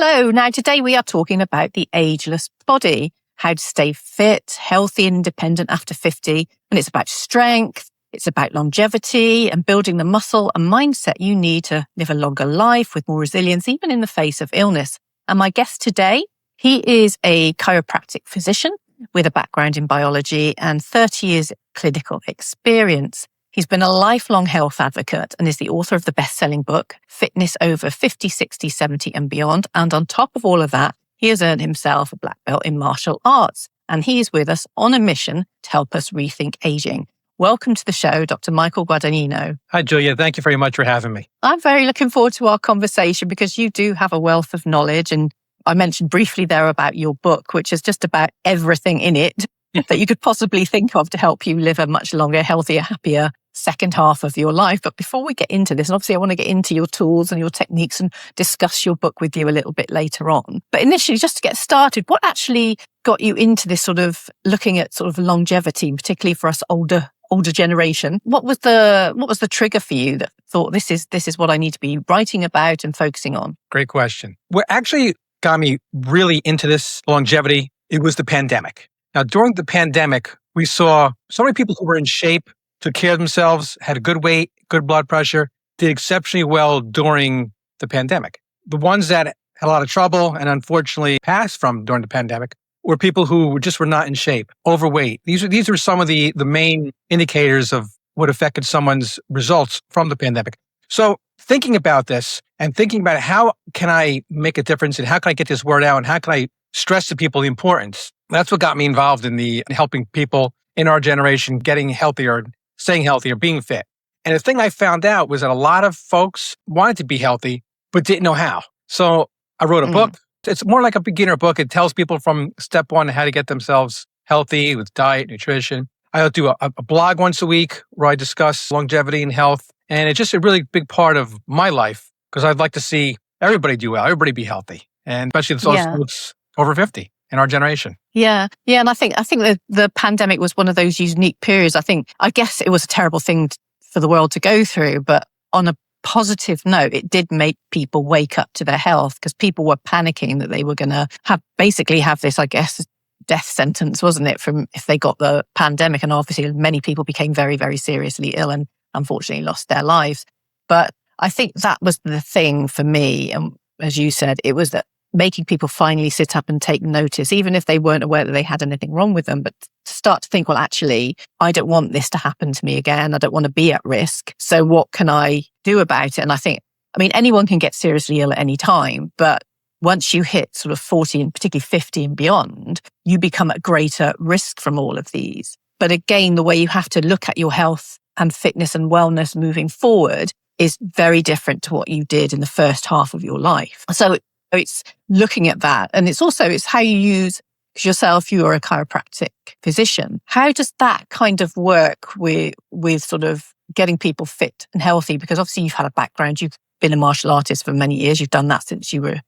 Hello. Now, today we are talking about the ageless body, how to stay fit, healthy, and independent after 50. And it's about strength, it's about longevity and building the muscle and mindset you need to live a longer life with more resilience, even in the face of illness. And my guest today, he is a chiropractic physician with a background in biology and 30 years clinical experience. He's been a lifelong health advocate and is the author of the best-selling book, Fitness Over 50, 60, 70 and Beyond. And on top of all of that, he has earned himself a black belt in martial arts. And he is with us on a mission to help us rethink aging. Welcome to the show, Dr. Michael Guadagnino. Hi, Julia. Thank you very much for having me. I'm very looking forward to our conversation because you do have a wealth of knowledge. And I mentioned briefly there about your book, which is just about everything in it that you could possibly think of to help you live a much longer, healthier, happier second half of your life. But before we get into this, and obviously I want to get into your tools and your techniques and discuss your book with you a little bit later on. But initially, just to get started, what actually got you into this sort of looking at sort of longevity, particularly for us older generation? What was the trigger for you that thought this is what I need to be writing about and focusing on? Great question. What actually got me really into this longevity, it was the pandemic. Now, during the pandemic, we saw so many people who were in shape, took care of themselves, had a good weight, good blood pressure, did exceptionally well during the pandemic. The ones that had a lot of trouble and unfortunately passed from during the pandemic were people who just were not in shape, overweight. These are some of the main indicators of what affected someone's results from the pandemic. So thinking about this and thinking about how can I make a difference and how can I get this word out and how can I stress to people the importance, that's what got me involved in helping people in our generation getting healthier, staying healthier, being fit. And the thing I found out was that a lot of folks wanted to be healthy, but didn't know how. So I wrote a book. It's more like a beginner book. It tells people from step one how to get themselves healthy with diet, nutrition. I'll do a blog once a week where I discuss longevity and health. And it's just a really big part of my life because I'd like to see everybody do well, everybody be healthy. And especially those folks over 50 in our generation. Yeah. And I think the pandemic was one of those unique periods. I guess it was a terrible thing for the world to go through, but on a positive note, it did make people wake up to their health because people were panicking that they were going to have this, I guess, death sentence, wasn't it, from if they got the pandemic. And obviously many people became very, very seriously ill and unfortunately lost their lives. But I think that was the thing for me. And as you said, it was that making people finally sit up and take notice, even if they weren't aware that they had anything wrong with them, but to start to think, well, actually, I don't want this to happen to me again. I don't want to be at risk. So what can I do about it? And anyone can get seriously ill at any time, but once you hit sort of 40 and particularly 50 and beyond, you become at greater risk from all of these. But again, the way you have to look at your health and fitness and wellness moving forward is very different to what you did in the first half of your life. So it's looking at that. And it's how you use yourself. You are a chiropractic physician. How does that kind of work with sort of getting people fit and healthy? Because obviously you've had a background. You've been a martial artist for many years. You've done that since you were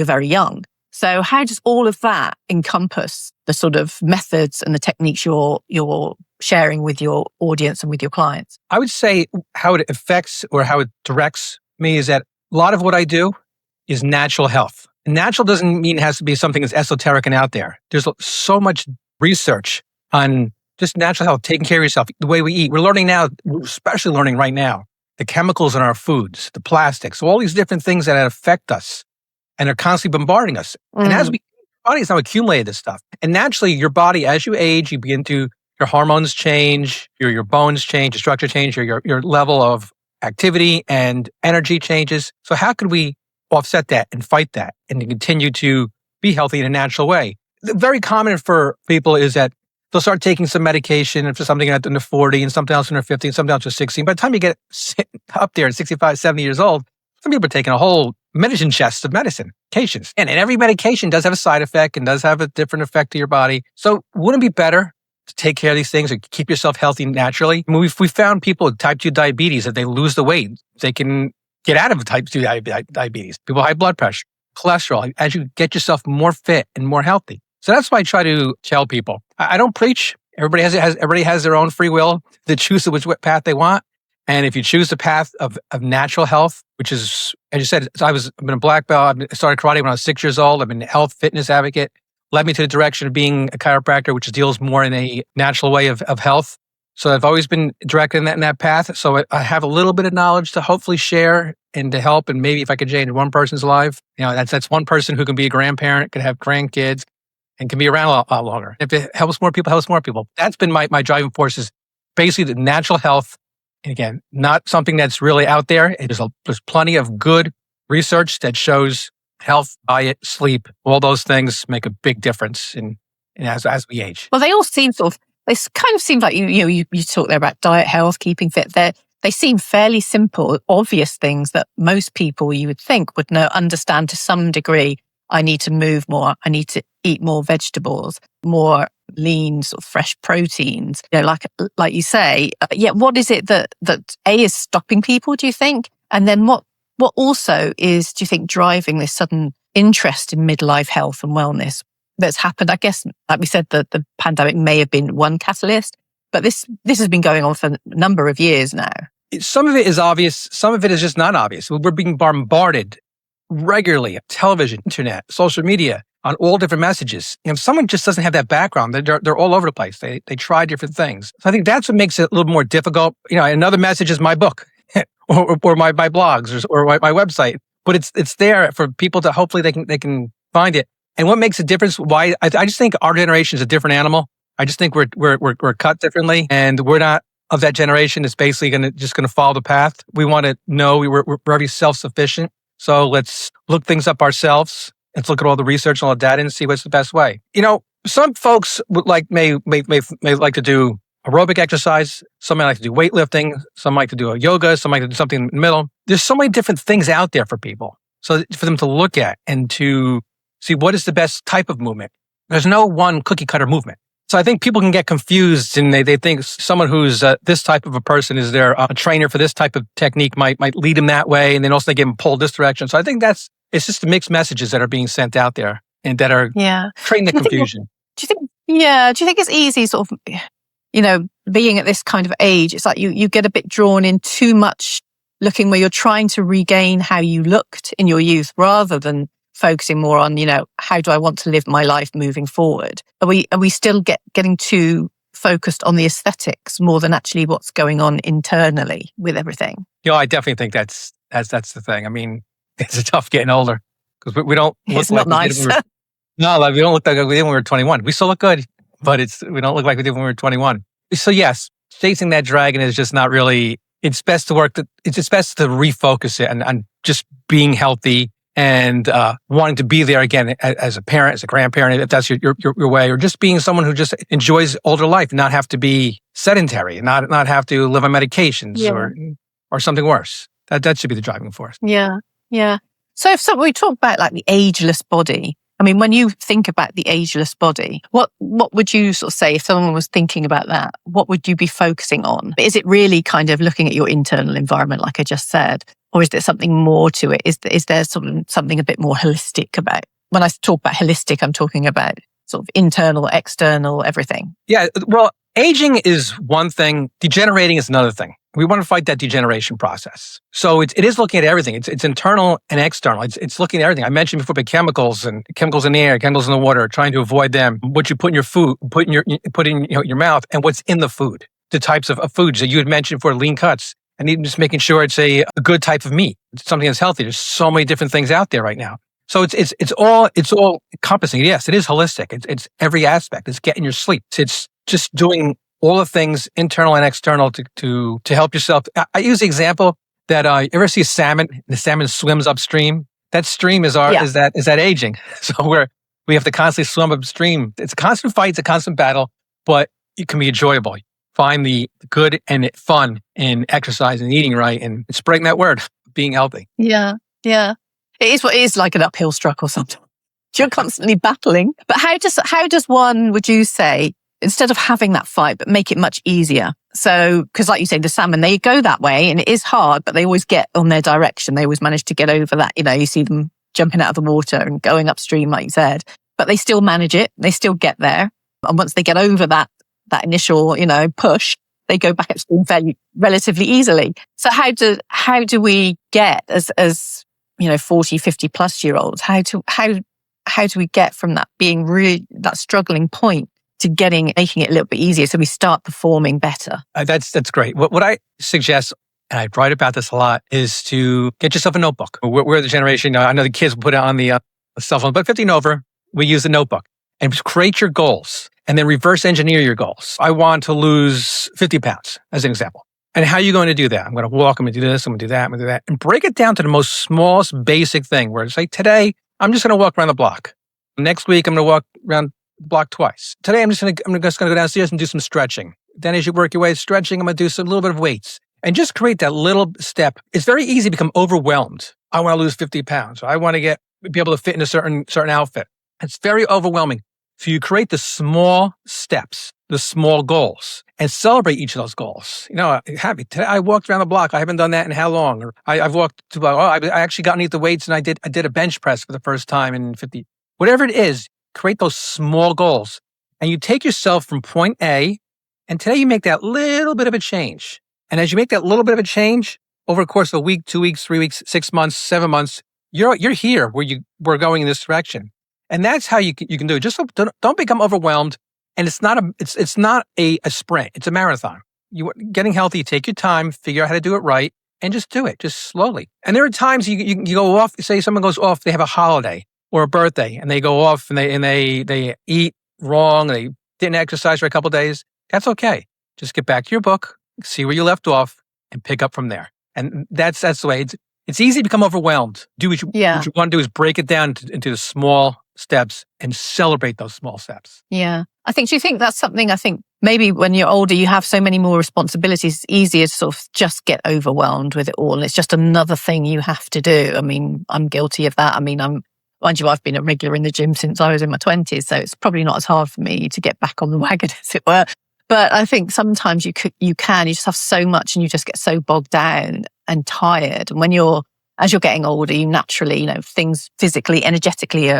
very young. So how does all of that encompass the sort of methods and the techniques you're sharing with your audience and with your clients? I would say how it affects or how it directs me is that a lot of what I do is natural health. And natural doesn't mean it has to be something that's esoteric and out there. There's so much research on just natural health, taking care of yourself, the way we eat. We're especially learning right now, the chemicals in our foods, the plastics, all these different things that affect us and are constantly bombarding us. And as our body's now accumulated this stuff. And naturally, your body, as you age, you begin to, your hormones change, your bones change, your structure change, your level of activity and energy changes. So how could we offset that and fight that and to continue to be healthy in a natural way? Very common for people is that they'll start taking some medication for something in their 40 and something else in their 50 and something else in their 60. By the time you get up there at 65, 70 years old, some people are taking a whole medicine chest of medications. And every medication does have a side effect and does have a different effect to your body. So wouldn't it be better to take care of these things or keep yourself healthy naturally? I mean, we found people with type 2 diabetes, that they lose the weight, they can get out of type 2 diabetes. People with high blood pressure, cholesterol, as you get yourself more fit and more healthy. So that's why I try to tell people. I don't preach. Everybody has their own free will to choose which path they want. And if you choose the path of natural health, which is, as you said, I've been a black belt. I started karate when I was 6 years old. I've been a health fitness advocate, led me to the direction of being a chiropractor, which deals more in a natural way of health. So I've always been directed in that path. So I have a little bit of knowledge to hopefully share and to help. And maybe if I could change one person's life, that's one person who can be a grandparent, could have grandkids, and can be around a lot longer. If it helps more people, helps more people. That's been my driving force, is basically the natural health. And again, not something that's really out there. There's plenty of good research that shows health, diet, sleep, all those things make a big difference as we age. Well, they all seem they kind of seem like you talk there about diet, health, keeping fit. They seem fairly simple, obvious things that most people you would think would understand to some degree. I need to move more. I need to eat more vegetables, more lean, sort of fresh proteins. Like you say, what is it that A, is stopping people, do you think? And then what also is, do you think, driving this sudden interest in midlife health and wellness that's happened? I guess, like we said, the pandemic may have been one catalyst, but this has been going on for a number of years now. Some of it is obvious. Some of it is just not obvious. We're being bombarded regularly, television, internet, social media, on all different messages. If someone just doesn't have that background, they're all over the place. They try different things. So I think that's what makes it a little more difficult. Another message is my book or my blogs or my website, but it's there for people to hopefully they can find it. And what makes a difference? Why I just think our generation is a different animal. I just think we're cut differently, and we're not of that generation. It's basically going to follow the path. We want to know we're very self-sufficient. So let's look things up ourselves. Let's look at all the research and all the data and see what's the best way. Some folks may like to do aerobic exercise. Some might like to do weightlifting. Some like to do a yoga. Some like to do something in the middle. There's so many different things out there for people. So for them to look at and to see what is the best type of movement. There's no one cookie cutter movement. So I think people can get confused, and they think someone who's this type of a person is there, a trainer for this type of technique might lead them that way, and then also they get them pulled this direction. So I think it's just the mixed messages that are being sent out there and that are creating the confusion. Do you think it's easy, sort of, being at this kind of age? It's like you get a bit drawn in too much, looking where you're trying to regain how you looked in your youth, rather than focusing more on, how do I want to live my life moving forward? Are we still getting too focused on the aesthetics more than actually what's going on internally with everything? I definitely think that's the thing. I mean, it's tough getting older because we don't look it's not nice. we don't look like we did when we were 21. We still look good, but we don't look like we did when we were 21. So yes, chasing that dragon is just not really. It's best to refocus it and just being healthy. And wanting to be there again as a parent, as a grandparent, if that's your way, or just being someone who just enjoys older life, not have to be sedentary, not have to live on medications or something worse. That should be the driving force. Yeah. So if we talk about like the ageless body, I mean, when you think about the ageless body, what would you sort of say if someone was thinking about that? What would you be focusing on? Is it really kind of looking at your internal environment, like I just said? Or is there something more to it? Is there something a bit more holistic about? When I talk about holistic, I'm talking about sort of internal, external, everything. Yeah, well, aging is one thing. Degenerating is another thing. We want to fight that degeneration process. So it is looking at everything. It's internal and external. It's looking at everything. I mentioned before, chemicals in the air, chemicals in the water, trying to avoid them. What you put in your food, put in your mouth, and what's in the food. The types of foods that you had mentioned for lean cuts. And even just making sure it's a good type of meat, it's something that's healthy. There's so many different things out there right now. So it's all encompassing. Yes, it is holistic. It's every aspect. It's getting your sleep. It's just doing all the things internal and external to help yourself. I use the example that you ever see a salmon? The salmon swims upstream. That stream is that aging. So we have to constantly swim upstream. It's a constant fight. It's a constant battle, but it can be enjoyable. Find the good and fun in exercise and eating right and spreading that word, being healthy. Yeah. It is like an uphill struggle sometimes. You're constantly battling. But how does one, would you say, instead of having that fight, but make it much easier? So, because like you say, the salmon, they go that way and it is hard, but they always get on their direction. They always manage to get over that. You see them jumping out of the water and going upstream, like you said, but they still manage it. They still get there. And once they get over that initial, push, they go back upstream relatively easily. So how do we get as 40, 50 plus year olds, how do we get from that being really that struggling point to making it a little bit easier so we start performing better? That's great. What I suggest, and I write about this a lot, is to get yourself a notebook. We're the generation, I know the kids will put it on the cell phone, but 50 and over, we use a notebook and create your goals and then reverse engineer your goals. I want to lose 50 pounds as an example. And how are you going to do that? I'm going to walk, I'm going to do this, I'm going to do that, I'm going to do that. And break it down to the most smallest basic thing where it's like, today, I'm just going to walk around the block. Next week, I'm going to walk around the block twice. Today, I'm just going to go downstairs and do some stretching. Then as you work your way stretching, I'm going to do a little bit of weights. And just create that little step. It's very easy to become overwhelmed. I want to lose 50 pounds. I want to be able to fit in a certain outfit. It's very overwhelming. So you create the small steps, the small goals, and celebrate each of those goals. Happy today. I walked around the block. I haven't done that in how long? Or I've walked to. I actually got underneath the weights and I did a bench press for the first time in 50. Whatever it is, create those small goals, and you take yourself from point A. And today you make that little bit of a change. And as you make that little bit of a change over the course of a week, 2 weeks, 3 weeks, 6 months, 7 months, you're here where we're going in this direction. And that's how you can do it. Just don't become overwhelmed. And it's not a sprint. It's a marathon. Getting healthy, take your time, figure out how to do it right, and just do it, just slowly. And there are times you go off, say someone goes off, they have a holiday or a birthday, and they go off and they eat wrong, they didn't exercise for a couple of days. That's okay. Just get back to your book, see where you left off, and pick up from there. And that's the way. It's easy to become overwhelmed. What you want to do is break it down into the small steps and celebrate those small steps. Yeah. Do you think that's something, I think maybe when you're older, you have so many more responsibilities, it's easier to sort of just get overwhelmed with it all. And it's just another thing you have to do. I mean, I'm guilty of that. I mean, mind you, I've been a regular in the gym since I was in my 20s, so it's probably not as hard for me to get back on the wagon, as it were. But I think sometimes you just have so much and you just get so bogged down and tired. And as you're getting older, you naturally, things physically, energetically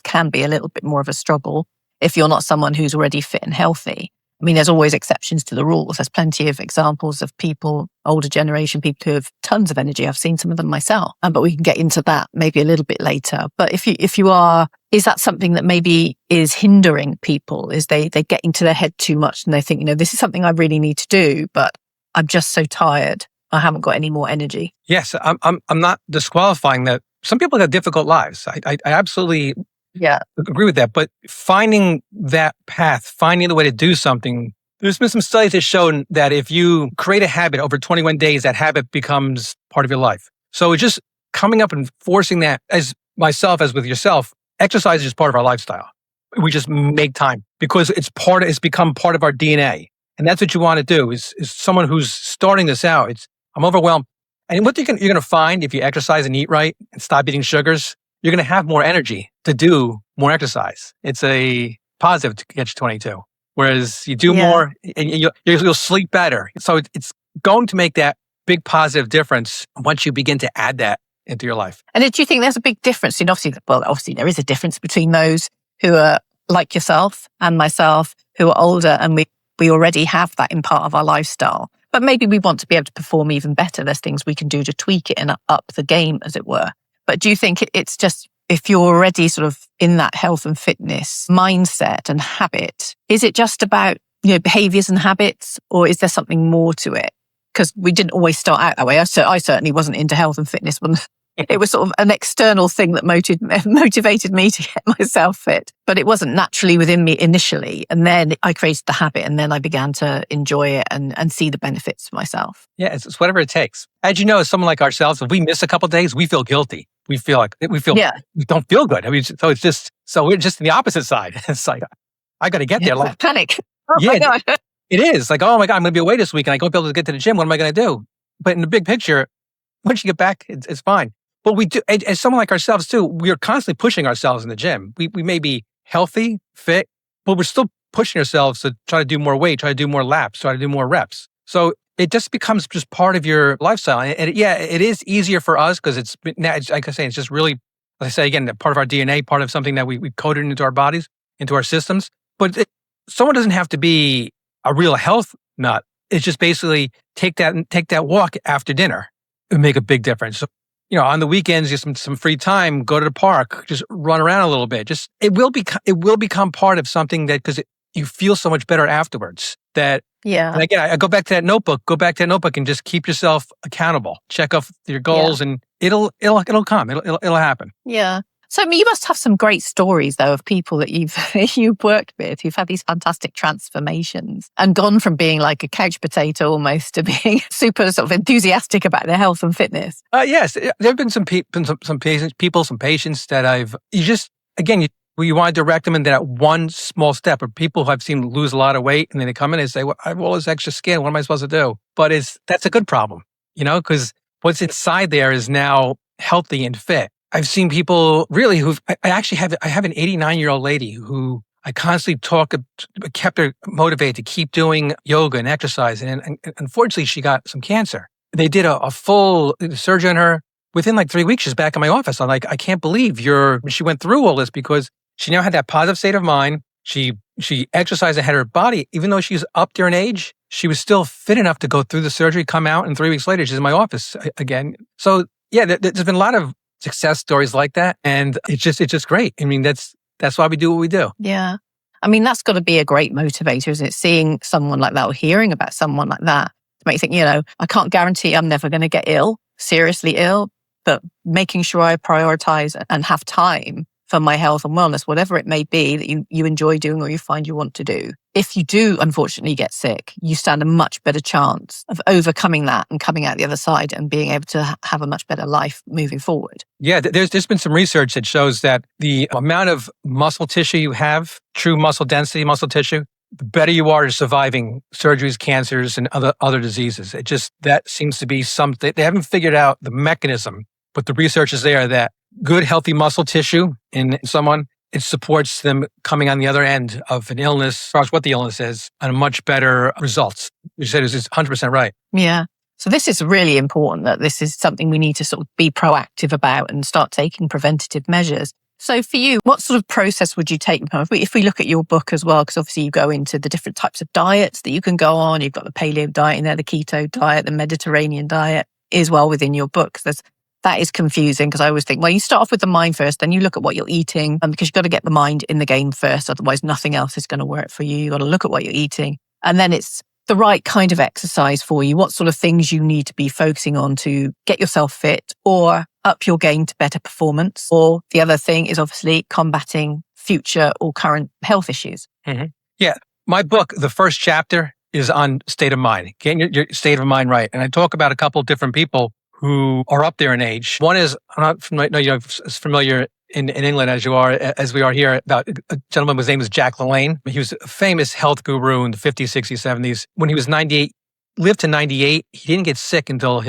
can be a little bit more of a struggle if you're not someone who's already fit and healthy. I mean, there's always exceptions to the rules. There's plenty of examples of people, older generation, people who have tons of energy. I've seen some of them myself, but we can get into that maybe a little bit later. But if you are, is that something that maybe is hindering people? Is they get into their head too much and they think, this is something I really need to do, but I'm just so tired. I haven't got any more energy. Yes, I'm not disqualifying that. Some people have difficult lives. I absolutely agree with that. But finding that path, finding the way to do something, there's been some studies that have shown that if you create a habit over 21 days, that habit becomes part of your life. So it's just coming up and forcing that, as with yourself, exercise is just part of our lifestyle. We just make time because it's become part of our DNA. And that's what you want to do is someone who's starting this out. I'm overwhelmed. And what you're going to find if you exercise and eat right and stop eating sugars, you're going to have more energy to do more exercise. It's a positive to get you 22. Whereas you do more and you'll sleep better. So it's going to make that big positive difference once you begin to add that into your life. And do you think there's a big difference in obviously there is a difference between those who are like yourself and myself who are older and we already have that in part of our lifestyle. But maybe we want to be able to perform even better. There's things we can do to tweak it and up the game, as it were. But do you think it's just, if you're already sort of in that health and fitness mindset and habit, is it just about, behaviors and habits, or is there something more to it? Because we didn't always start out that way. I certainly wasn't into health and fitness when it was sort of an external thing that motivated me to get myself fit. But it wasn't naturally within me initially. And then I created the habit and then I began to enjoy it and see the benefits for myself. Yeah, it's whatever it takes. As you know, as someone like ourselves, if we miss a couple of days, we feel guilty. We don't feel good. I mean, so we're just in the opposite side. It's like, I got to get there. Like panic. Oh my God. It is like, oh my God, I'm going to be away this week and I won't be able to get to the gym. What am I going to do? But in the big picture, once you get back, it's fine. But we do, as someone like ourselves too, we are constantly pushing ourselves in the gym. We may be healthy, fit, but we're still pushing ourselves to try to do more weight, try to do more laps, try to do more reps. So it just becomes just part of your lifestyle. And it is easier for us because like I say, it's just really, like I say again, part of our DNA, part of something that we coded into our bodies, into our systems. But someone doesn't have to be a real health nut. is just basically take that walk after dinner. It would make a big difference. So, on the weekends, just some free time, go to the park, just run around a little bit. Just it will become part of something that, because you feel so much better afterwards. That, Yeah. and again, I go back to that notebook. Go back to that notebook and just keep yourself accountable. Check off your goals, and it'll come. It'll happen. Yeah. So you must have some great stories, though, of people that you've worked with who've had these fantastic transformations and gone from being like a couch potato almost to being super sort of enthusiastic about their health and fitness. Yes, there have been some patients that you want to direct them in that one small step. Or people who I've seen lose a lot of weight, and then they come in and say, "Well, I have all this extra skin. What am I supposed to do?" But that's a good problem, because what's inside there is now healthy and fit. I've seen people really I have an 89-year-old lady who I constantly kept her motivated to keep doing yoga and exercise. And unfortunately, she got some cancer. They did a full surgery on her. Within like 3 weeks, she's back in my office. I'm like, I can't believe she went through all this, because she now had that positive state of mind. She exercised ahead of her body. Even though she's up there in age, she was still fit enough to go through the surgery, come out, and 3 weeks later, she's in my office again. So yeah, there's been a lot of success stories like that. And it's just great. I mean, that's why we do what we do. Yeah. I mean, that's got to be a great motivator, isn't it? Seeing someone like that or hearing about someone like that to make you think, I can't guarantee I'm never going to get seriously ill, but making sure I prioritize and have time for my health and wellness, whatever it may be that you enjoy doing or you find you want to do. If you do, unfortunately, get sick, you stand a much better chance of overcoming that and coming out the other side and being able to have a much better life moving forward. Yeah, there's been some research that shows that the amount of muscle tissue you have, true muscle density, muscle tissue, the better you are at surviving surgeries, cancers, and other diseases. That seems to be something. They haven't figured out the mechanism, but the research is there that good, healthy muscle tissue in someone, it supports them coming on the other end of an illness, as far as what the illness is, and much better results. You said it's 100% right. Yeah. So this is really important, that this is something we need to sort of be proactive about and start taking preventative measures. So for you, what sort of process would you take? If we look at your book as well, because obviously you go into the different types of diets that you can go on. You've got the paleo diet in there, the keto diet, the Mediterranean diet is well within your book. That is confusing, because I always think, well, you start off with the mind first, then you look at what you're eating, because you've got to get the mind in the game first. Otherwise, nothing else is going to work for you. You've got to look at what you're eating. And then it's the right kind of exercise for you. What sort of things you need to be focusing on to get yourself fit or up your game to better performance. Or the other thing is obviously combating future or current health issues. Mm-hmm. Yeah. My book, the first chapter is on state of mind, getting your state of mind right. And I talk about a couple of different people who are up there in age. One is, I'm not familiar, as familiar in England as we are here, about a gentleman whose name is Jack LaLanne. He was a famous health guru in the 50s, 60s, 70s. When he was 98, lived to 98, he didn't get sick until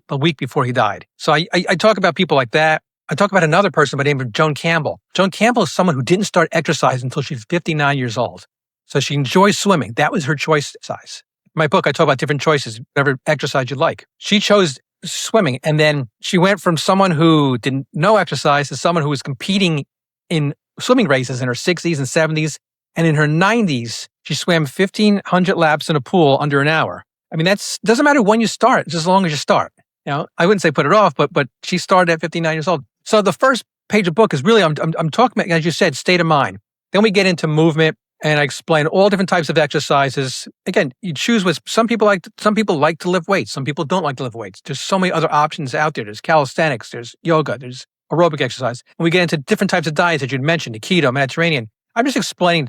a week before he died. So I talk about people like that. I talk about another person by the name of Joan Campbell. Joan Campbell is someone who didn't start exercise until she was 59 years old. So she enjoys swimming. That was her choice size. In my book, I talk about different choices, whatever exercise you like. She chose swimming. And then she went from someone who didn't know exercise to someone who was competing in swimming races in her 60s and 70s. And in her 90s, she swam 1,500 laps in a pool under an hour. I mean, doesn't matter when you start, just as long as you start. I wouldn't say put it off, but she started at 59 years old. So the first page of the book is really, I'm talking about, as you said, state of mind. Then we get into movement, and I explain all different types of exercises. Again, you choose what some people like to lift weights. Some people don't like to lift weights. There's so many other options out there. There's calisthenics, there's yoga, there's aerobic exercise. And we get into different types of diets that you'd mentioned, the keto, Mediterranean. I'm just explaining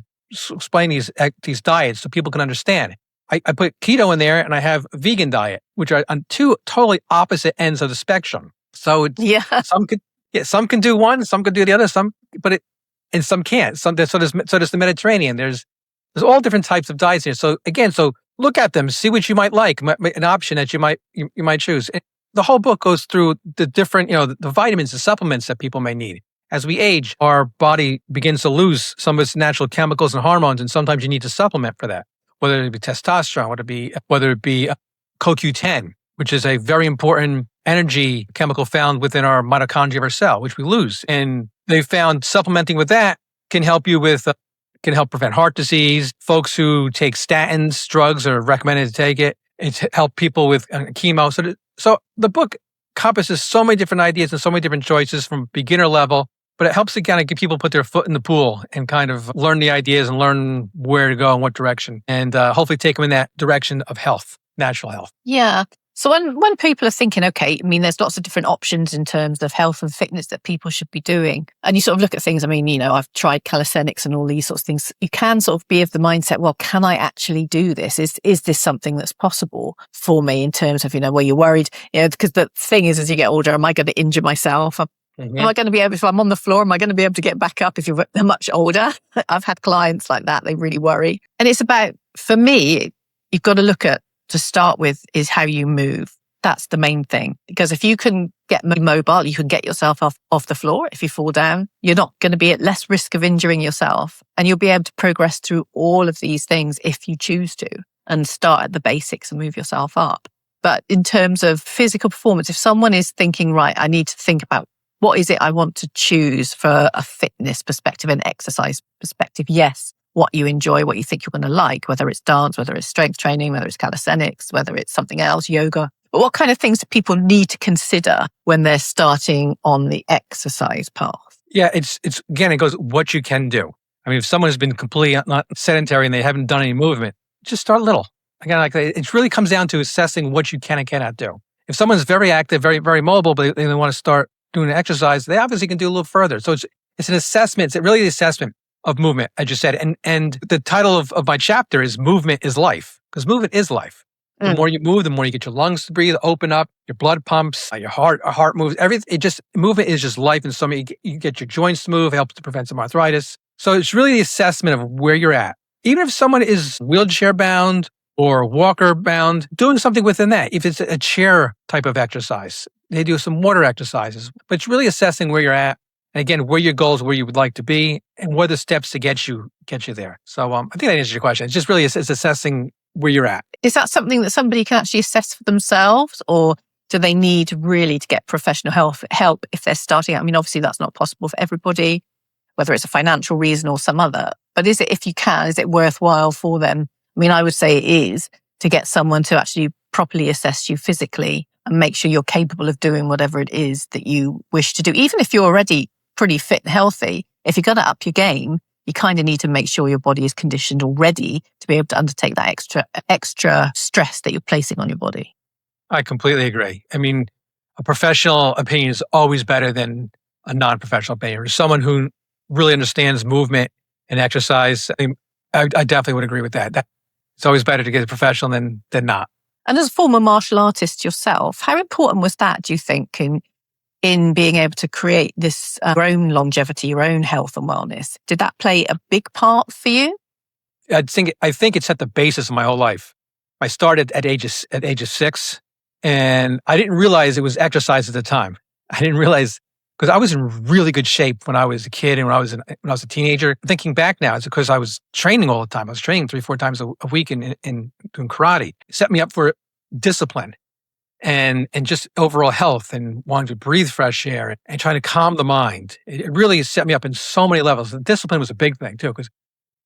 these diets so people can understand. I put keto in there, and I have a vegan diet, which are on two totally opposite ends of the spectrum. So some can do one, some can do the other, and some can't. So there's the Mediterranean. There's all different types of diets here. So look at them, see what you might like, an option that you might choose. And the whole book goes through the different, the vitamins, the supplements that people may need. As we age, our body begins to lose some of its natural chemicals and hormones, and sometimes you need to supplement for that. Whether it be testosterone, whether it be CoQ10, which is a very important energy chemical found within our mitochondria of our cell, which we lose. And they found supplementing with that can help you with can help prevent heart disease. Folks who take statins, drugs are recommended to take it. It's help people with chemo. So the book encompasses so many different ideas and so many different choices from beginner level, but it helps to kind of get people put their foot in the pool and kind of learn the ideas and learn where to go and what direction, and hopefully take them in that direction of health, natural health. Yeah. So when people are thinking, okay, I mean, there's lots of different options in terms of health and fitness that people should be doing. And you sort of look at things, I mean, I've tried calisthenics and all these sorts of things. You can sort of be of the mindset, well, can I actually do this? Is this something that's possible for me in terms of, where you're worried, because the thing is, as you get older, am I going to injure myself? Am I going to be able, if I'm on the floor, am I going to be able to get back up if you're much older? I've had clients like that. They really worry. And it's about, for me, you've got to look at, to start with, is how you move. That's the main thing. Because if you can get mobile, you can get yourself off the floor. If you fall down, you're not going to be at less risk of injuring yourself. And you'll be able to progress through all of these things if you choose to, and start at the basics and move yourself up. But in terms of physical performance, if someone is thinking, right, I need to think about what is it I want to choose for a fitness perspective and exercise perspective, yes, what you enjoy, what you think you're going to like, whether it's dance, whether it's strength training, whether it's calisthenics, whether it's something else, yoga. But what kind of things do people need to consider when they're starting on the exercise path? Yeah, it's again, it goes what you can do. I mean, if someone has been completely not sedentary and they haven't done any movement, just start little. Again, it really comes down to assessing what you can and cannot do. If someone's very active, very, very mobile, but they want to start doing an exercise, they obviously can do a little further. So it's an assessment. It's really the assessment of movement, I just said. And the title of my chapter is Movement is Life, because movement is life. The more you move, the more you get your lungs to breathe, open up, your blood pumps, your heart moves. Everything. Movement is just life. And so you get your joints to move, helps to prevent some arthritis. So it's really the assessment of where you're at. Even if someone is wheelchair bound or walker bound, doing something within that. If it's a chair type of exercise, they do some water exercises. But it's really assessing where you're at. And again, where your goals, where you would like to be, and what are the steps to get you there. So I think that answers your question. It's just really it's assessing where you're at. Is that something that somebody can actually assess for themselves, or do they need really to get professional help if they're starting out? I mean, obviously that's not possible for everybody, whether it's a financial reason or some other. But is it worthwhile for them? I mean, I would say it is, to get someone to actually properly assess you physically and make sure you're capable of doing whatever it is that you wish to do. Even if you're already pretty fit and healthy, if you're going to up your game, you kind of need to make sure your body is conditioned already to be able to undertake that extra stress that you're placing on your body. I completely agree. I mean, a professional opinion is always better than a non-professional opinion. Or someone who really understands movement and exercise, I definitely would agree with that. It's always better to get a professional than not. And as a former martial artist yourself, how important was that, do you think, in being able to create this your own longevity, your own health and wellness? Did that play a big part for you? I think it set the basis of my whole life. I started at age of 6, and I didn't realize it was exercise at the time. I didn't realize, because I was in really good shape when I was a kid and when I was a teenager. Thinking back now, it's because I was training all the time. I was training 3-4 times a week in doing karate. It set me up for discipline and just overall health, and wanting to breathe fresh air and trying to calm the mind. It really set me up in so many levels. The discipline was a big thing too, because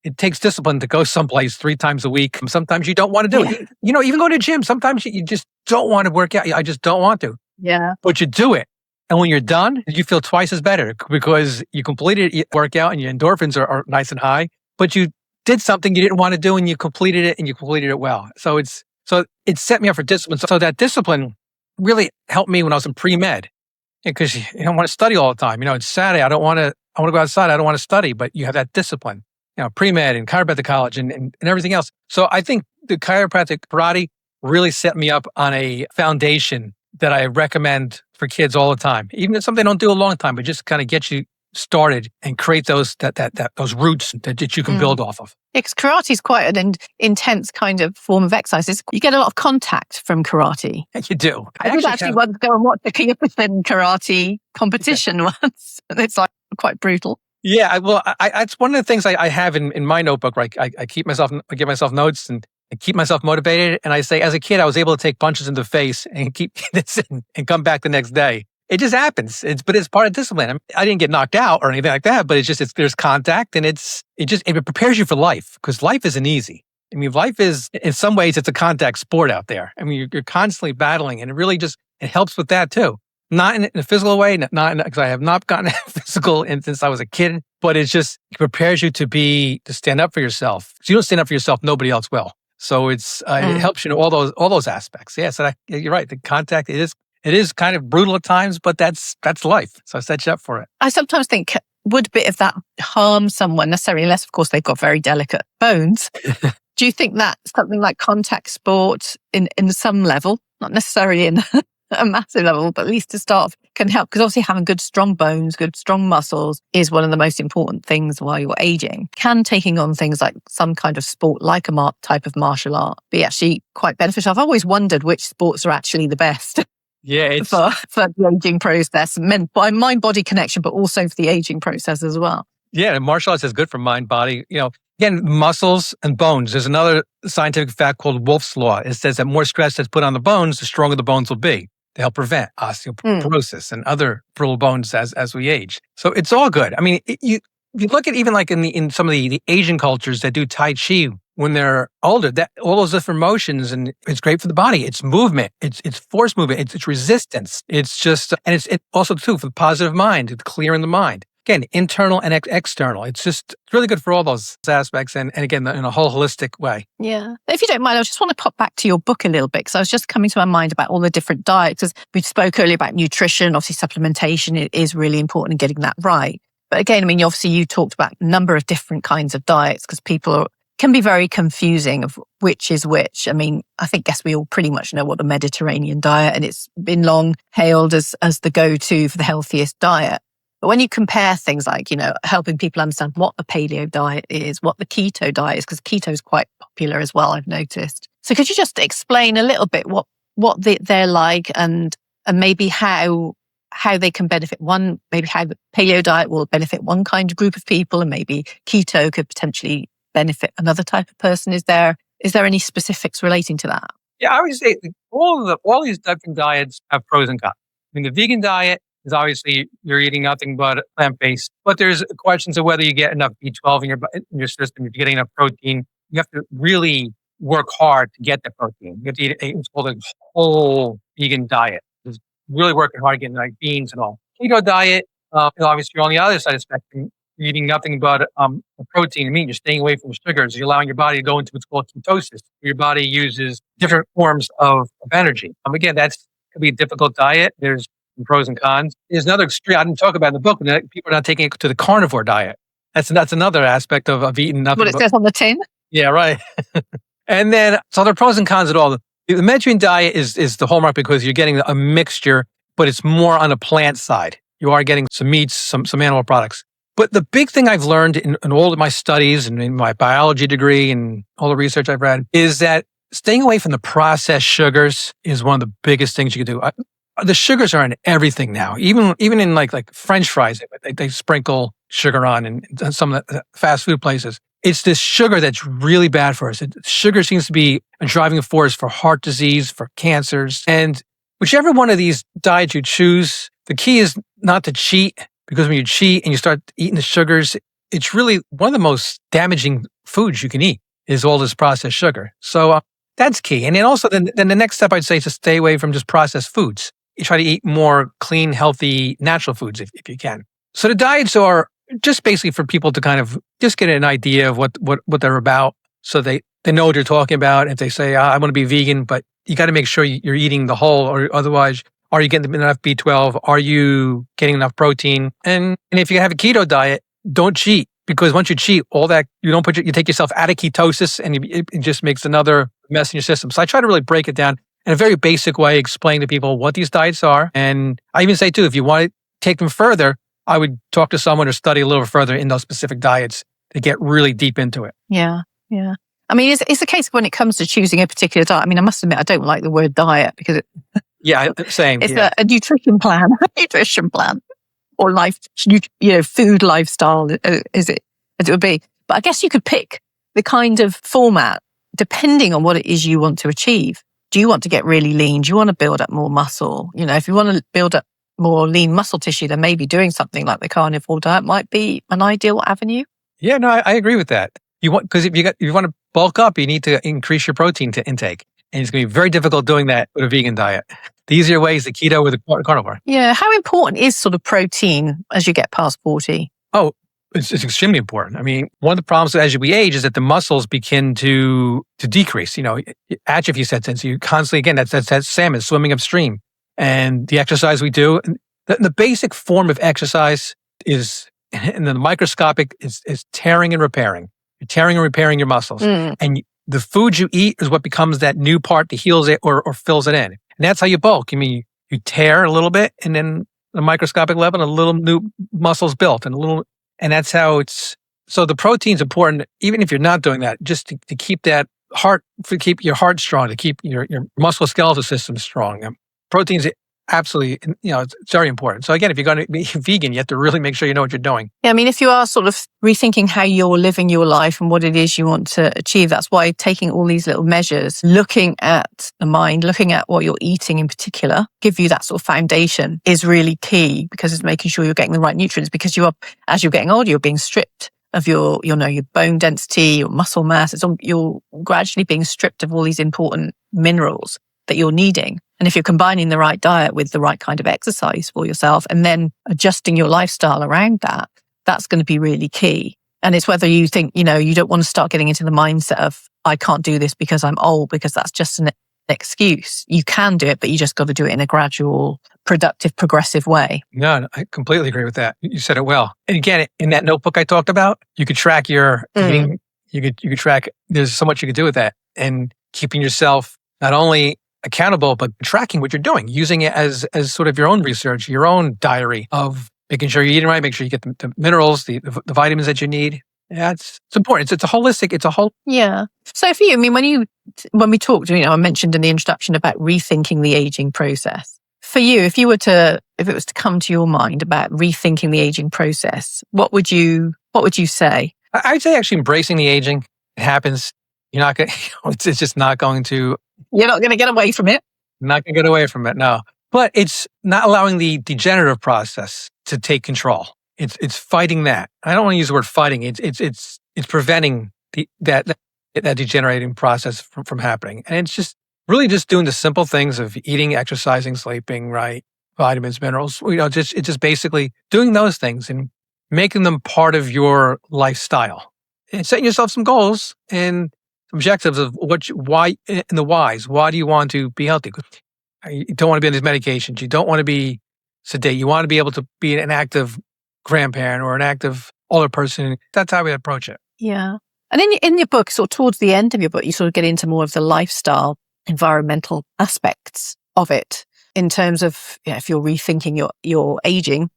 it takes discipline to go someplace 3 times a week. Sometimes you don't want to do it. Even going to the gym, sometimes you just don't want to work out. I just don't want to. Yeah. But you do it. And when you're done, you feel twice as better because you completed your workout and your endorphins are nice and high, but you did something you didn't want to do and you completed it, and you completed it well. So it set me up for discipline. So that discipline really helped me when I was in pre-med, because you don't want to study all the time. It's Saturday. I want to go outside. I don't want to study, but you have that discipline, pre-med and chiropractic college and everything else. So I think the chiropractic karate really set me up on a foundation that I recommend for kids all the time. Even if it's something they don't do a long time, but just kind of get you started and create those roots that you can build off of. Because karate is quite an intense kind of form of exercise. You get a lot of contact from karate. You do. I did actually want to go and watch the Kyokushin karate competition once. It's quite brutal. Yeah, well, it's one of the things I have in my notebook. Right, I give myself notes and I keep myself motivated. And I say, as a kid, I was able to take punches in the face and keep this in and come back the next day. It just happens. But it's part of discipline. I didn't get knocked out or anything like that, but there's contact, and it prepares you for life, because life isn't easy. I mean, life is, in some ways, it's a contact sport out there. I mean, you're constantly battling, and it helps with that too. Not in a physical way, because I have not gotten physical since I was a kid, but it prepares you to stand up for yourself. If you don't stand up for yourself, nobody else will. So it helps you in all those aspects. Yeah, so you're right. The contact, it is kind of brutal at times, but that's life. So I set you up for it. I sometimes think, would a bit of that harm someone necessarily, unless of course they've got very delicate bones? Do you think that something like contact sport in some level, not necessarily in a massive level, but at least to start off, can help? Because obviously having good strong bones, good strong muscles is one of the most important things while you're aging. Can taking on things like some kind of sport, like a type of martial art, be actually quite beneficial? I've always wondered which sports are actually the best. Yeah, for the aging process, meant by mind-body connection, but also for the aging process as well. Yeah, and martial arts is good for mind, body. Again, muscles and bones. There's another scientific fact called Wolff's Law. It says that more stress that's put on the bones, the stronger the bones will be. They help prevent osteoporosis and other brittle bones as we age. So it's all good. I mean, you look at even like in some of the Asian cultures that do Tai Chi when they're older, that all those different motions, and it's great for the body. It's movement. It's force movement. It's resistance. It's just, and it's also too for the positive mind. It's clearing the mind. Again, internal and external. It's really good for all those aspects, and again, in a whole holistic way. Yeah. If you don't mind, I just want to pop back to your book a little bit, because I was just coming to my mind about all the different diets. Because we spoke earlier about nutrition, obviously supplementation it is really important in getting that right. But again, I mean, obviously you talked about a number of different kinds of diets, because people can be very confusing of which is which. I mean, guess we all pretty much know what the Mediterranean diet, and it's been long hailed as the go-to for the healthiest diet. But when you compare things like, helping people understand what the paleo diet is, what the keto diet is, because keto is quite popular as well, I've noticed. So could you just explain a little bit what they're like, and maybe how they can benefit one, maybe how the paleo diet will benefit one kind of group of people, and maybe keto could potentially benefit another type of person? Is there any specifics relating to that? Yeah, I would say all these different diets have pros and cons. I mean, the vegan diet is obviously you're eating nothing but plant-based, but there's questions of whether you get enough B12 in your system. If you're getting enough protein, you have to really work hard to get the protein. You have to eat it's called a whole vegan diet. It's really working hard getting like beans and all. Keto diet, obviously you're on the other side of the spectrum. You're eating nothing but protein and meat. You're staying away from sugars. You're allowing your body to go into what's called ketosis. Your body uses different forms of energy. Again, that's could be a difficult diet. There's pros and cons. There's another extreme I didn't talk about in the book. People are not taking it to the carnivore diet. That's another aspect of eating nothing. What it says on the tin? Yeah, right. And then, so there are pros and cons at all. The Mediterranean diet is the hallmark because you're getting a mixture, but it's more on the plant side. You are getting some meats, some animal products. But the big thing I've learned in all of my studies and in my biology degree and all the research I've read is that staying away from the processed sugars is one of the biggest things you can do. The sugars are in everything now, even in like French fries, they sprinkle sugar on in some of the fast food places. It's this sugar that's really bad for us. Sugar seems to be a driving force for heart disease, for cancers. And whichever one of these diets you choose, the key is not to cheat, because when you cheat and you start eating the sugars, it's really one of the most damaging foods you can eat is all this processed sugar. So that's key. And then also, then the next step I'd say is to stay away from just processed foods. You try to eat more clean, healthy, natural foods if you can. So the diets are just basically for people to kind of just get an idea of what they're about, so they know what you're talking about. If they say, I want to be vegan, but you got to make sure you're eating the whole, or otherwise, are you getting enough B12? Are you getting enough protein? And if you have a keto diet, don't cheat, because once you cheat, all that you take yourself out of ketosis, and it just makes another mess in your system. So I try to really break it down in a very basic way, explain to people what these diets are. And I even say too, if you want to take them further, I would talk to someone or study a little further in those specific diets to get really deep into it. Yeah. I mean, it's the case when it comes to choosing a particular diet. I mean, I must admit, I don't like the word diet because same. It's a nutrition plan, or food lifestyle, as it would be. But I guess you could pick the kind of format depending on what it is you want to achieve. Do you want to get really lean? Do you want to build up more muscle? If you want to build up more lean muscle tissue, then maybe doing something like the carnivore diet might be an ideal avenue. Yeah, no, I agree with that. Because if you want to bulk up, you need to increase your protein intake. And it's going to be very difficult doing that with a vegan diet. The easier way is the keto or the carnivore. Yeah. How important is sort of protein as you get past 40? Oh, it's extremely important. I mean, one of the problems as we age is that the muscles begin to decrease. Atrophy, you said, since you constantly, again, that's salmon swimming upstream. And the exercise we do, the basic form of exercise is, and the microscopic is tearing and repairing. You're tearing and repairing your muscles. And the food you eat is what becomes that new part that heals it or fills it in. And that's how you bulk. I mean, you tear a little bit, and then the microscopic level, a little new muscles built, and that's how it's. So the protein's important, even if you're not doing that, just to keep that heart, to keep your heart strong, to keep your musculoskeletal system strong. Protein's absolutely, it's very important. So again, if you're going to be vegan, you have to really make sure you know what you're doing. Yeah, I mean, if you are sort of rethinking how you're living your life and what it is you want to achieve, that's why taking all these little measures, looking at the mind, looking at what you're eating in particular, give you that sort of foundation is really key, because it's making sure you're getting the right nutrients, because as you're getting older, you're being stripped of your bone density, your muscle mass. You're gradually being stripped of all these important minerals that you're needing. And if you're combining the right diet with the right kind of exercise for yourself and then adjusting your lifestyle around that, that's going to be really key. And it's whether you think, you don't want to start getting into the mindset of, I can't do this because I'm old, because that's just an excuse. You can do it, but you just got to do it in a gradual, productive, progressive way. No, I completely agree with that. You said it well. And again, in that notebook I talked about, you could track your eating. You could track, there's so much you could do with that, and keeping yourself not only accountable, but tracking what you're doing, using it as sort of your own research, your own diary of making sure you're eating right, make sure you get the minerals, the vitamins that you need. Yeah, it's important. It's a holistic, Yeah. So for you, I mean, when we talked, I mentioned in the introduction about rethinking the aging process. For you, if it was to come to your mind about rethinking the aging process, what would you say? I'd say actually embracing the aging. It happens. You're not going it's just not going to. You're not going to get away from it. Not going to get away from it, no. But it's not allowing the degenerative process to take control. It's fighting that. I don't want to use the word fighting. It's preventing that degenerating process from happening. And it's just really just doing the simple things of eating, exercising, sleeping, right, vitamins, minerals. It's just basically doing those things and making them part of your lifestyle, and setting yourself some goals and objectives of why, and the whys. Why do you want to be healthy? You don't want to be on these medications. You don't want to be sedate. You want to be able to be an active grandparent or an active older person. That's how we approach it. Yeah. And in your book, sort of towards the end of your book, you sort of get into more of the lifestyle, environmental aspects of it in terms of, if you're rethinking your aging,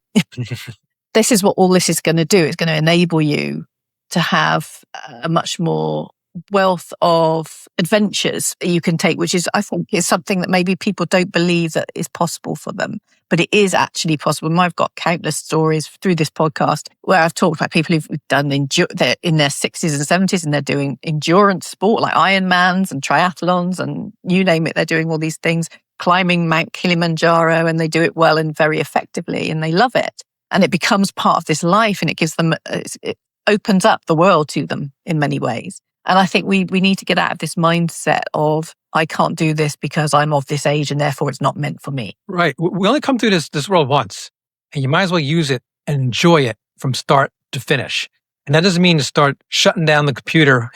this is what all this is going to do. It's going to enable you to have a much more wealth of adventures you can take, which is, I think, is something that maybe people don't believe that is possible for them, but it is actually possible. And I've got countless stories through this podcast where I've talked about people who've done they're in their 60s and 70s and they're doing endurance sport like Ironmans and triathlons and you name it. They're doing all these things, climbing Mount Kilimanjaro, and they do it well and very effectively, and they love it. And it becomes part of this life, and it gives them, it opens up the world to them in many ways. And I think we need to get out of this mindset of, I can't do this because I'm of this age and therefore it's not meant for me. Right. We only come through this world once, and you might as well use it and enjoy it from start to finish. And that doesn't mean to start shutting down the computer,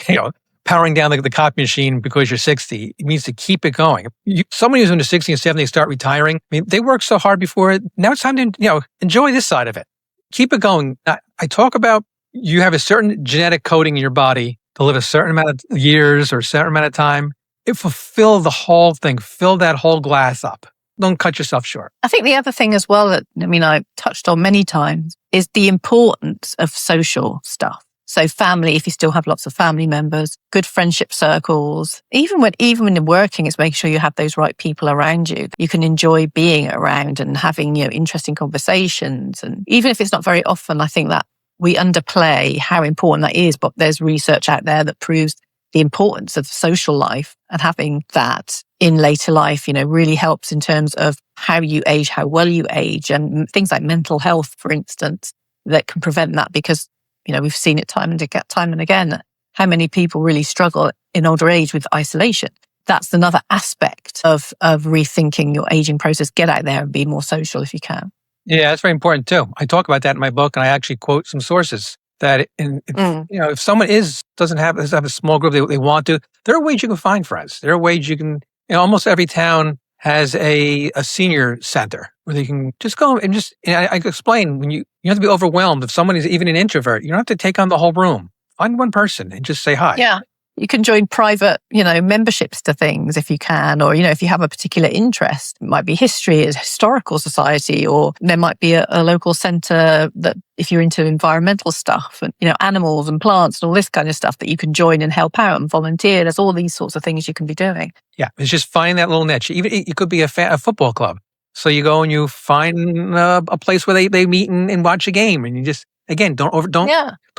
powering down the copy machine because you're 60. It means to keep it going. Somebody who's in their 60s and 70s start retiring. I mean, they worked so hard before it. Now it's time to, enjoy this side of it. Keep it going. I talk about you have a certain genetic coding in your body to live a certain amount of years or a certain amount of time. It fulfill the whole thing, fill that whole glass up. Don't cut yourself short. I think the other thing as well that, I touched on many times is the importance of social stuff. So family, if you still have lots of family members, good friendship circles, even when you're working, it's making sure you have those right people around you. You can enjoy being around and having, interesting conversations. And even if it's not very often, I think that we underplay how important that is, but there's research out there that proves the importance of social life and having that in later life, really helps in terms of how you age, how well you age, and things like mental health, for instance, that can prevent that because, we've seen it time and again, how many people really struggle in older age with isolation. That's another aspect of rethinking your aging process. Get out there and be more social if you can. Yeah, that's very important too. I talk about that in my book, and I actually quote some sources that, if someone doesn't have a small group they want to, there are ways you can find friends. There are ways you can. Almost every town has a senior center where they can just go and just. I explain when you have to be overwhelmed. If someone is even an introvert, you don't have to take on the whole room. Find one person and just say hi. Yeah. You can join private, memberships to things if you can, or, if you have a particular interest. It might be history, a historical society, or there might be a local centre that if you're into environmental stuff and, animals and plants and all this kind of stuff that you can join and help out and volunteer. There's all these sorts of things you can be doing. Yeah, it's just find that little niche. Even it could be a football club. So you go and you find a place where they meet and watch a game, and you just, again, don't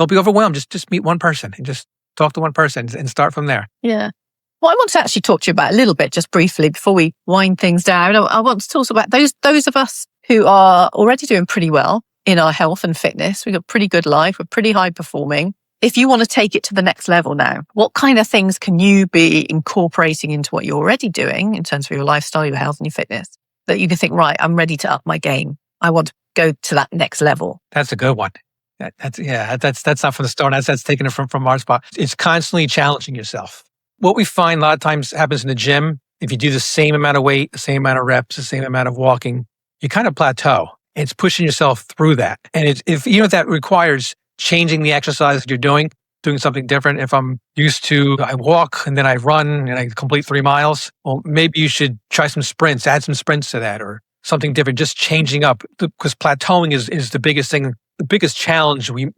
be overwhelmed. Just meet one person and just talk to one person and start from there. Yeah. Well, I want to actually talk to you about a little bit, just briefly, before we wind things down. I want to talk about those of us who are already doing pretty well in our health and fitness. We've got pretty good life. We're pretty high performing. If you want to take it to the next level now, what kind of things can you be incorporating into what you're already doing in terms of your lifestyle, your health and your fitness, that you can think, right, I'm ready to up my game. I want to go to that next level. That's a good one. That's not from the stone. That's taken it from our spot. It's constantly challenging yourself. What we find a lot of times happens in the gym, if you do the same amount of weight, the same amount of reps, the same amount of walking, you kind of plateau. It's pushing yourself through that. And if that requires changing the exercise that you're doing something different. If I'm used to, I walk and then I run and I complete 3 miles, well, maybe you should try some sprints, add some sprints to that or something different, just changing up, because plateauing is the biggest thing. The biggest challenge we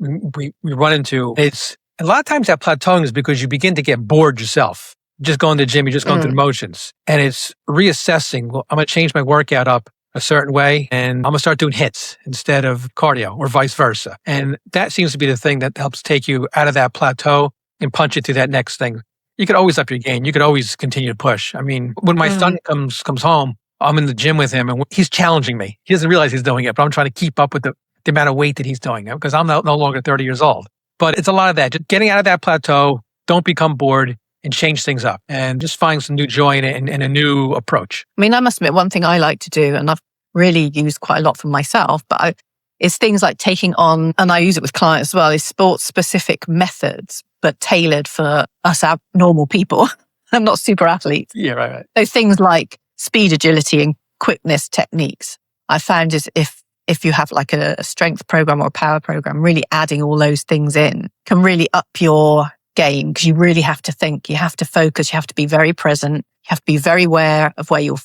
run into is a lot of times that plateauing is because you begin to get bored yourself. Just going to the gym, you're just going through the motions. And it's reassessing, well, I'm going to change my workout up a certain way and I'm going to start doing hits instead of cardio or vice versa. And that seems to be the thing that helps take you out of that plateau and punch you through that next thing. You could always up your game. You could always continue to push. I mean, when my son comes home, I'm in the gym with him and he's challenging me. He doesn't realize he's doing it, but I'm trying to keep up with the amount of weight that he's doing because I'm no longer 30 years old. But it's a lot of that. Just getting out of that plateau, don't become bored and change things up and just find some new joy in it and a new approach. I mean, I must admit, one thing I like to do, and I've really used quite a lot for myself, but it's things like taking on, and I use it with clients as well, is sports-specific methods, but tailored for us abnormal people. I'm not super athletes. Yeah, right. So things like speed, agility, and quickness techniques, I found is if you have like a strength program or a power program, really adding all those things in can really up your game because you really have to think, you have to focus, you have to be very present, you have to be very aware of where your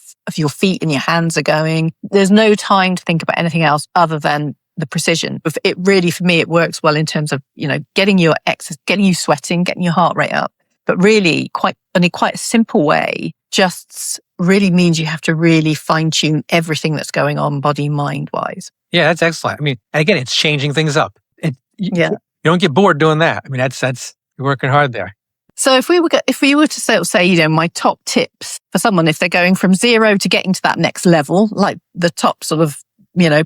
feet and your hands are going. There's no time to think about anything else other than the precision. It really, for me, it works well in terms of, getting your exercise, getting you sweating, getting your heart rate up, but really in a quite simple way, just really means you have to really fine tune everything that's going on body, mind wise. Yeah, that's excellent. I mean, again, it's changing things up. You don't get bored doing that. I mean, that's you're working hard there. So if we were to say, my top tips for someone, if they're going from 0 to getting to that next level, like the top sort of,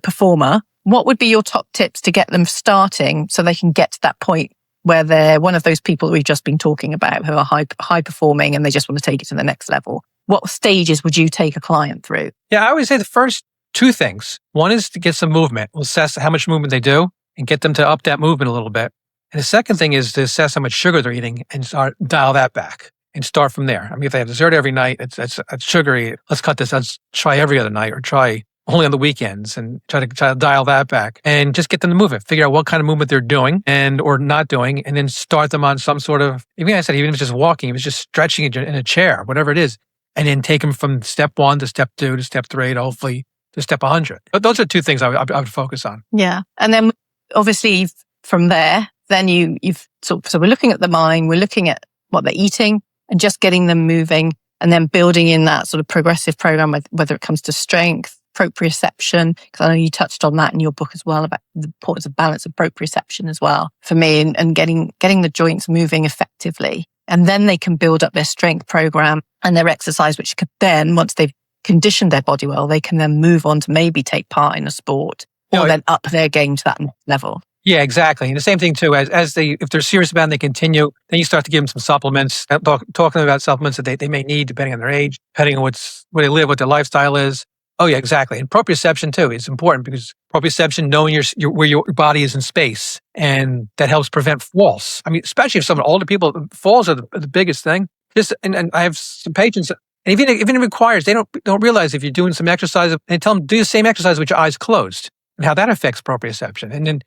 performer, what would be your top tips to get them starting so they can get to that point where they're one of those people that we've just been talking about who are high performing and they just want to take it to the next level? What stages would you take a client through? Yeah, I always say the first 2 things. One is to get some movement. We'll assess how much movement they do and get them to up that movement a little bit. And the second thing is to assess how much sugar they're eating and dial that back and start from there. I mean, if they have dessert every night, it's sugary. Let's cut this. Let's try every other night or try only on the weekends and try to dial that back and just get them to move it. Figure out what kind of movement they're doing or not doing, and then start them on some sort of, even if it's just walking, if it's just stretching in a chair, whatever it is, and then take them from step 1 to step 2 to step 3 to hopefully to step 100. But those are 2 things I would focus on. Yeah. And then obviously from there, then so we're looking at the mind, we're looking at what they're eating and just getting them moving and then building in that sort of progressive program, whether it comes to strength, proprioception, because I know you touched on that in your book as well, about the importance of balance and proprioception as well for me, and getting the joints moving effectively. And then they can build up their strength program and their exercise, which could then, once they've conditioned their body well, they can then move on to maybe take part in a sport or then up their game to that next level. Yeah, exactly. And the same thing too, as if they're serious about it and they continue, then you start to give them some supplements, talking about supplements that they may need depending on their age, depending on where they live, what their lifestyle is. Oh yeah, exactly. And proprioception too is important, because proprioception, knowing where your body is in space, and that helps prevent falls. I mean, especially if some older people, falls are the biggest thing. And I have some patients, and even if it requires, they don't realize if you're doing some exercise, and tell them do the same exercise with your eyes closed, and how that affects proprioception. And then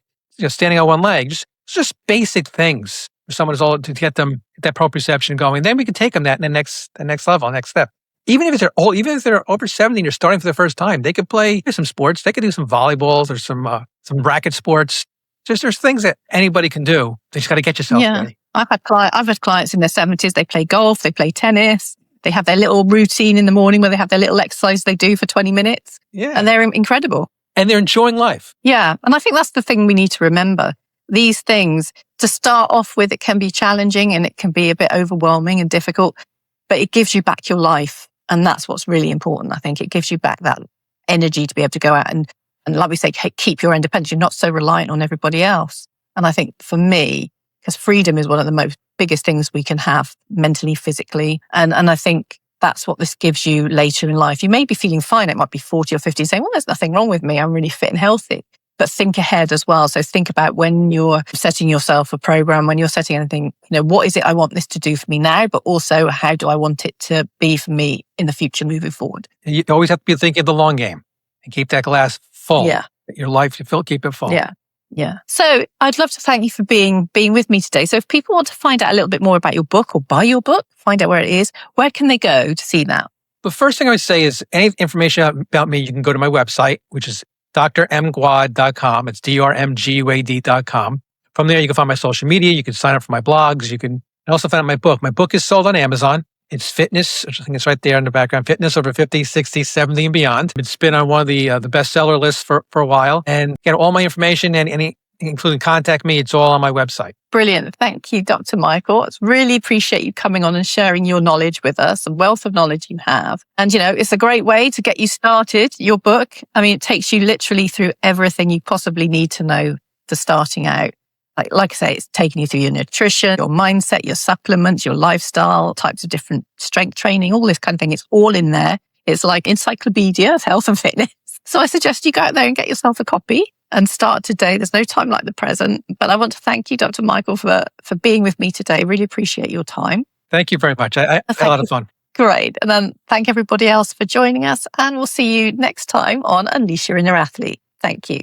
standing on one leg, just basic things for someone who's old, to get them that proprioception going. Then we can take them that in the next level, next step. Even if they're old, even if they're over 70 and you're starting for the first time, they could play some sports. They could do some volleyballs or some racket sports. There's things that anybody can do. They just got to get yourself ready. I've had clients in their 70s. They play golf, they play tennis. They have their little routine in the morning where they have their little exercise they do for 20 minutes. Yeah. And they're incredible. And they're enjoying life. Yeah. And I think that's the thing we need to remember. These things, to start off with, it can be challenging and it can be a bit overwhelming and difficult, but it gives you back your life. And that's what's really important. I think it gives you back that energy to be able to go out and like we say, keep your independence. You're not so reliant on everybody else. And I think for me, because freedom is one of the biggest things we can have mentally, physically. And I think that's what this gives you later in life. You may be feeling fine. It might be 40 or 50 saying, well, there's nothing wrong with me. I'm really fit and healthy. But think ahead as well. So think about when you're setting yourself a program, when you're setting anything, what is it I want this to do for me now, but also how do I want it to be for me in the future moving forward? And you always have to be thinking of the long game and keep that glass full. Yeah. Your life, keep it full. Yeah. Yeah. So I'd love to thank you for being with me today. So if people want to find out a little bit more about your book or buy your book, find out where it is, where can they go to see that? The first thing I would say is any information about me, you can go to my website, which is drmguad.com. It's drmguad.com. From there, you can find my social media. You can sign up for my blogs. You can also find out my book. My book is sold on Amazon. It's Fitness. I think it's right there in the background. Fitness over 50, 60, 70, and beyond. It's been on one of the bestseller lists for a while. And get all my information and including contact me. It's all on my website. Brilliant. Thank you, Dr. Michael. I really appreciate you coming on and sharing your knowledge with us, the wealth of knowledge you have. And, it's a great way to get you started, your book. I mean, it takes you literally through everything you possibly need to know for starting out. Like I say, it's taking you through your nutrition, your mindset, your supplements, your lifestyle, types of different strength training, all this kind of thing. It's all in there. It's like encyclopedia of health and fitness. So I suggest you go out there and get yourself a copy and start today. There's no time like the present. But I want to thank you, Dr. Michael, for being with me today. Really appreciate your time. Thank you very much. I had a lot of fun. Great. And then thank everybody else for joining us. And we'll see you next time on Unleash Your Inner Athlete. Thank you.